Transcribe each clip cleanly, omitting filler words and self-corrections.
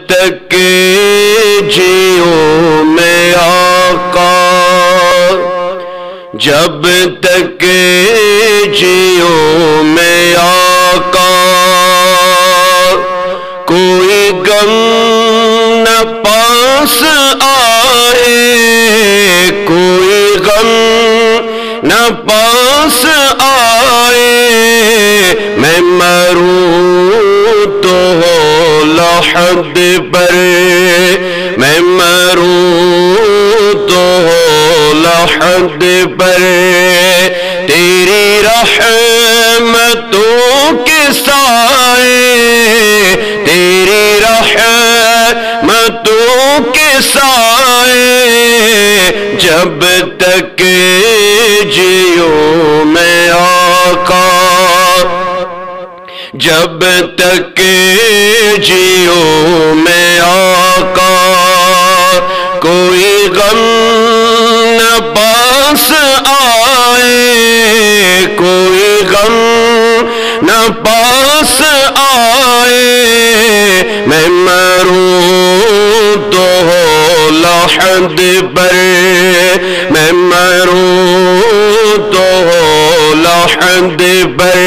تک جیوں میں آقا، جب تک جیوں میں آقا، کوئی غم نہ پاس آئے، کوئی غم نہ پاس آئے، میں مروں تو ہو لحد پر، میں مروں تو ہو لحد پر، تیری رحمتوں کے سائے، تیری رحمتوں کے سائے، جب تک جیوں میں آقا، جب تک جیوں میں آقا، کوئی غم نہ پاس آئے، کوئی غم نہ پاس آئے، میں مروں تو ہو لحد پر، میں مروں تو ہو لحد پر،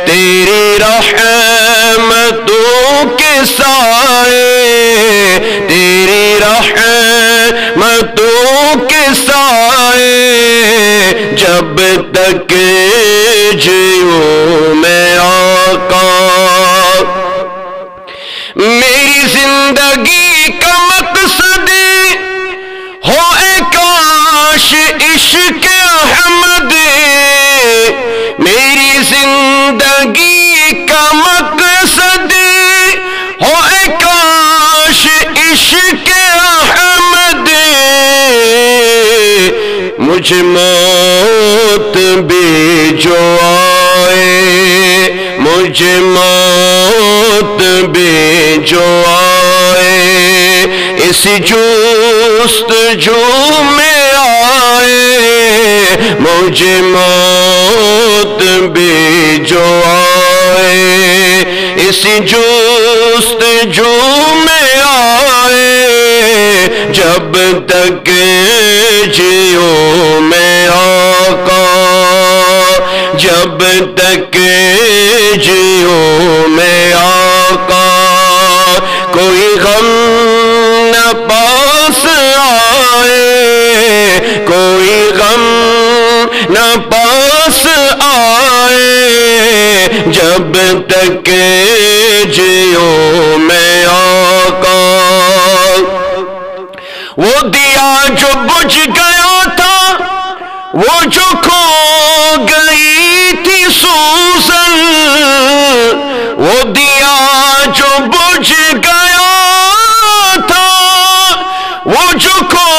تیری رحمتوں کے سائے، تیری رحمتوں کے سائے، جب تک جیوں میں آقا، میری زندگی کا مقصد ہو اے کاش عشق احمد، میری زندگی کا مقصد ہو اے کاش عشق احمد، مجھے موت بھی جو آئے، مجھے موت بھی جو آئے، اس جستجو میں آئے، مجھے موت بھی جو آئے، اس جستجو میں آئے، جب تک جیوں میں آقا، جب تک جیوں میں آقا، کوئی غم نہ پاس آئے، کوئی غم نہ پاس آئے، جب تک جیوں میں آقا، وہ دیا جو بجھ گیا تھا، وہ جو کھو گئی تھی سوزن، وہ دیا جو بجھ گیا تھا، وہ جو کھو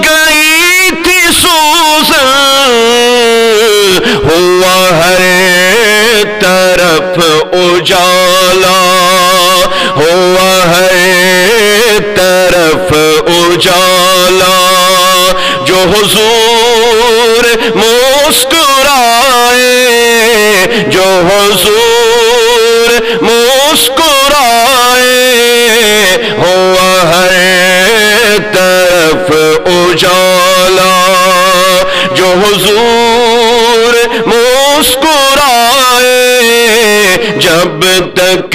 گئی تھی سوزن، ہوا ہر طرف اجالا، ہوا ہر طرف اجالا، جو حضور مسکرائے، جو حضور مسکرائے، ہوا ہر طرف اجالا، جو حضور مسکرائے، جب تک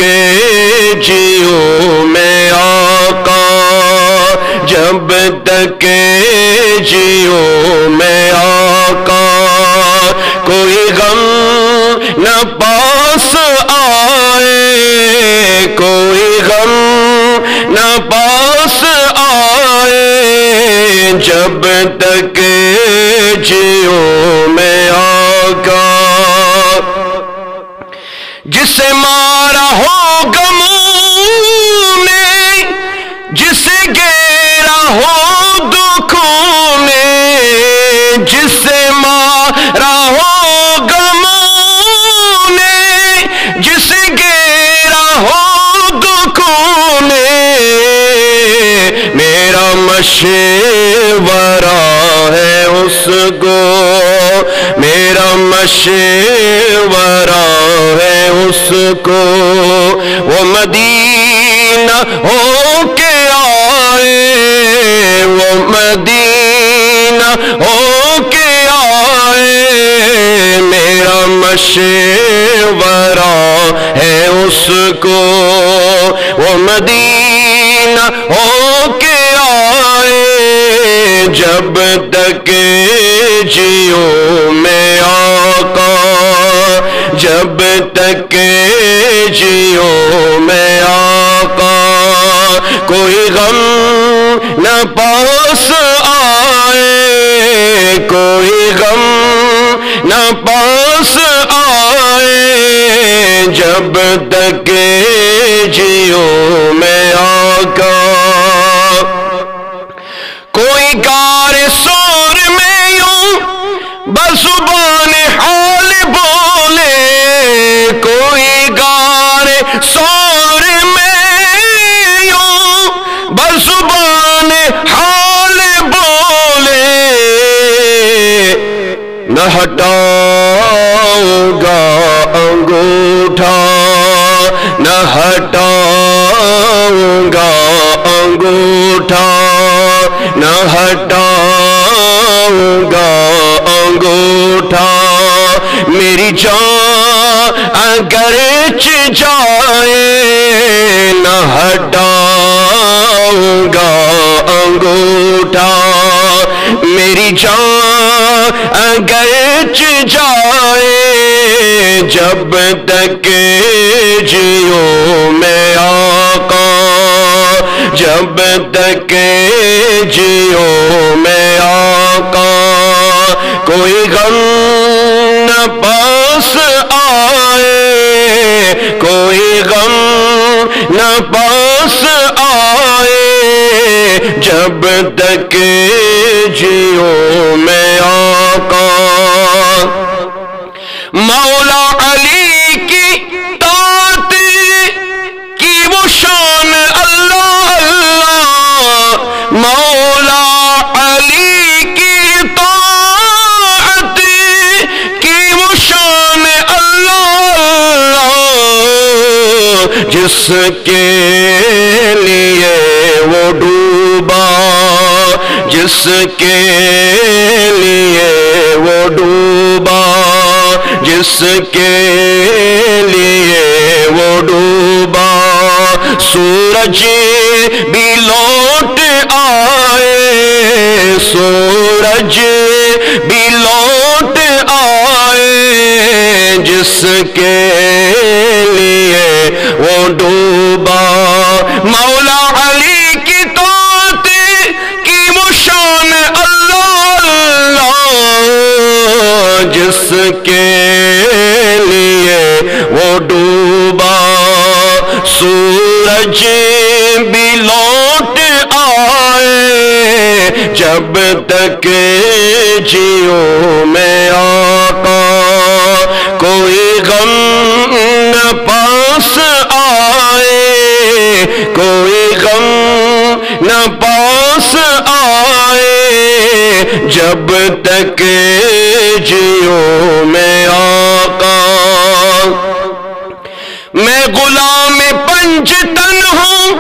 جیوں میں آقا، جب تک جیوں میں آقا، کوئی غم نہ پاس آئے، کوئی غم نہ پاس آئے، جب تک جیوں میں آقا، جسے مارا ہو غموں نے، جسے گھیرا ہو دکھوں نے، جسے مارا ہو غموں نے، جسے گھیرا ہو دکھوں نے، میرا مشورہ ہے اس کو، میرا مشورہ ہے اس کو، وہ مدینہ مدینہ ہو کے آئے، وہ مدینہ ہو کے آئے، میرا مشورہ ہے اس کو، وہ مدینہ ہو کے آئے، جب تک جیو میں آقا، جب تک جیو میں آقا، کوئی غم نہ پاس آئے، کوئی غم نہ پاس آئے، جب تک جیو میں آقا، کوئی کار سور میں یوں بزبان حال بولے، کوئی گار سور میں یوں بزبان حال بولے، نہ ہٹاؤں گا انگوٹھا، نہ ہٹاؤں گا انگوٹھا، نہ ہٹاؤں گا انگوٹھا، میری جان اگرچ جائے، نہ ہٹاؤں گا انگوٹھا، میری جان اگرچ جائے، جب تک جیو میں آقا، جب تک جیو میں آقا، کوئی غم نہ پاس آئے، کوئی غم نہ پاس آئے، جب تک جیو میں آقا، مولا علی کی طاعت کی وہ شان اللہ اللہ، مولا علی کی طاعت کی وہ شان اللہ اللہ، جس کے لیے وہ ڈوبا، جس کے لیے وہ ڈوبا، جس کے لیے وہ ڈوبا، سورج بھی لوٹ آئے، سورج بھی لوٹ آئے، جس کے لیے وہ ڈوبا، مولا علی کی طاعت کی وہ شان اللہ اللہ، جس کے لیے وہ ڈوبا، سورج بھی لوٹ آئے، جب تک جیو میں آقا، کوئی غم نہ پاس آئے، کوئی غم نہ پاس آئے، جب تک جیو میں آقا، میں غلام پنجتن ہوں،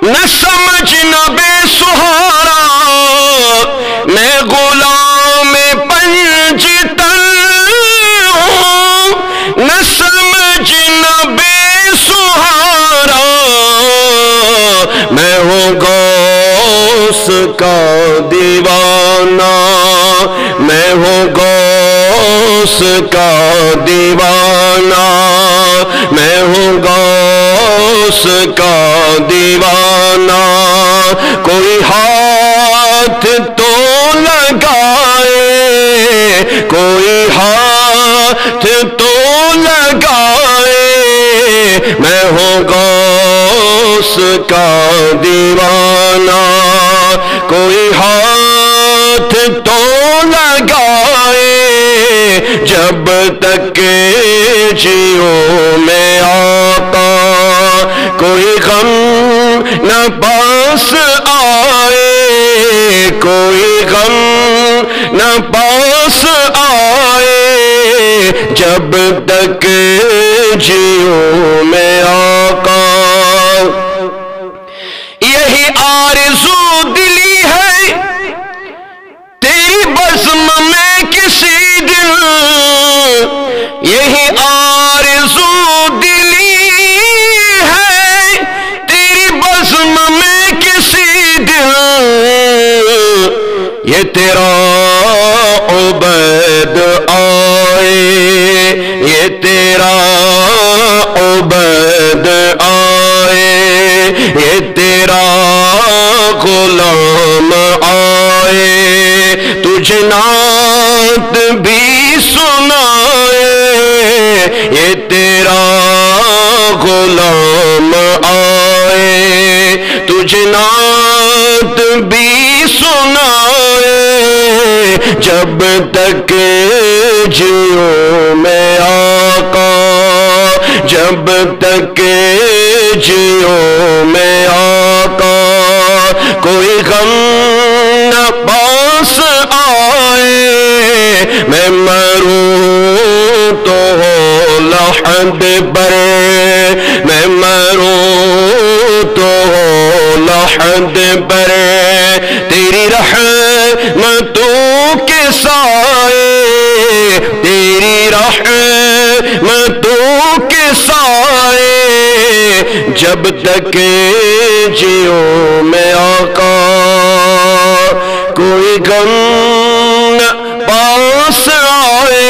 نہ سمجھنا بے سہارا، میں غلام پنجتن ہوں، نہ سمجھنا بے سہارا، میں ہوں غوث کا دیوانہ، میں ہوں غوث کا دیوانہ، میں ہوں غوث کا دیوانہ، کوئی ہاتھ تو لگائے، کوئی ہاتھ تو لگائے، میں ہوں غوث کا دیوانہ، کوئی ہاتھ تو لگائے، جب تک جیو میں آقا، کوئی غم نہ پاس آئے، کوئی غم نہ پاس آئے، جب تک جیو میں آقا۔ آرزو دلی ہے تیری بزم میں کسی دن، یہی آرزو دلی ہے تیری بزم میں کسی دن، یہ تیرا عبید آئے، یہ تیرا عبید آئے، یہ تیرا غلام آئے، تجھے نعت بھی سنائے، یہ تیرا غلام آئے، تجھے نعت بھی سنائے، جب تک جیوں میں آقا، جب تک جیوں میں آقا، کوئی غم نہ پاس آئے، میں مروں تو ہو لحد پر، میں مروں تو ہو لحد پر، تیری رحمتوں کے سائے، تیری رحمتوں کے سائے، جب تک جیوں میں آقا، کوئی غم نہ پاس آئے،